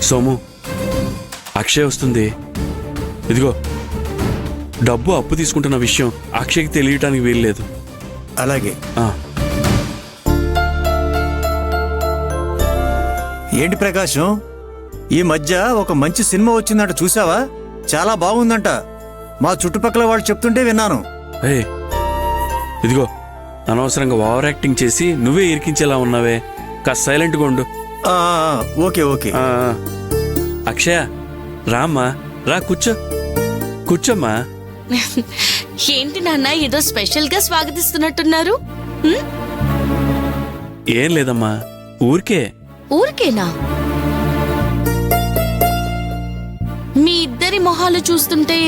సోము, అక్షయ్ వస్తుంది. ఇదిగో డబ్బు అప్పు తీసుకుంటున్న విషయం అక్షయ్కి తెలియటానికి వీల్లేదు. అలాగే. ఏంటి ప్రకాశం, ఈ మధ్య ఒక మంచి సినిమా వచ్చిందంట, చూసావా? చాలా బాగుందంట. మా చుట్టుపక్కల వాళ్ళు చెప్తుంటే విన్నాను. ఇదిగో అనవసరంగా ఓవర్ యాక్టింగ్ చేసి నువ్వే ఇరికించేలా ఉన్నావే. కాస్త సైలెంట్గా ఉండు. Okay okay. అక్షయ రామ్మా, రా కూర్చో. కూర్చోమ్మా. ఏంటి నాన్న ఏదో స్పెషల్ గా స్వాగతిస్తున్నట్టున్నారు? ఏం లేదమ్మా, ఊరికే. ఊరికేనా? మీ ఇద్దరి మొహాలు చూస్తుంటే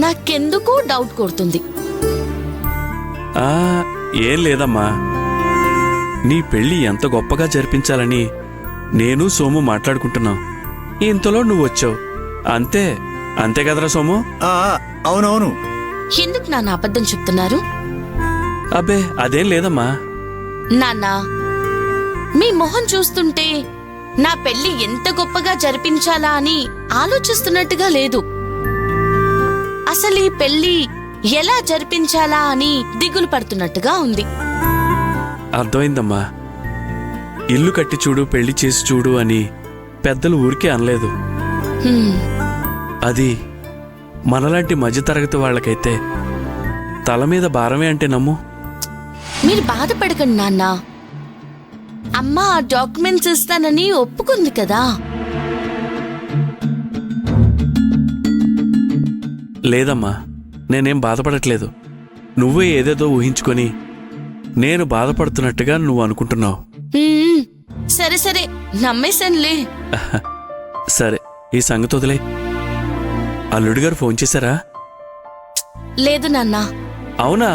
నాకెందుకో డౌట్ కొడుతుంది. ఏం లేదమ్మా, నీ పెళ్లి ఎంత గొప్పగా జరిపించాలని నేను సోము మాట్లాడుకుంటున్నాం. ఇంతలో నువ్వు వచ్చావు. అంతే అంతే కదరా సోము? అవునవును. ఎందుకు నాన్న అబద్ధం చెప్తున్నారు? అబ్బే అదేం లేదమ్మా. నాన్న, మీ మొహం చూస్తుంటే నా పెళ్లి ఎంత గొప్పగా జరిపించాలా అని ఆలోచిస్తున్నట్టుగా లేదు. అసలు ఈ పెళ్లి ఎలా జరిపించాలా అని దిగులు పడుతున్నట్టుగా ఉంది. అర్థమైందమ్మా. ఇల్లు కట్టి చూడు, పెళ్లి చేసి చూడు అని పెద్దలు ఊరికే అనలేదు. అది మనలాంటి మధ్యతరగతి వాళ్ళకైతే తల మీద భారమే అంటే నమ్ము. మీరు బాధపడకండి నాన్న. అమ్మ ఆ డాక్యుమెంట్స్ ఇస్తానని ఒప్పుకుంది కదా. లేదమ్మా, నేనేం బాధపడట్లేదు. నువ్వే ఏదేదో ఊహించుకొని నేను బాధపడుతున్నట్టుగా నువ్వు అనుకుంటున్నావు. సరే సరే, నమ్మేశానులే. సరే, ఈ సంగతి వదిలే. అల్లుడు గారు ఫోన్ చేశారా? లేదు నాన్న. అవునా?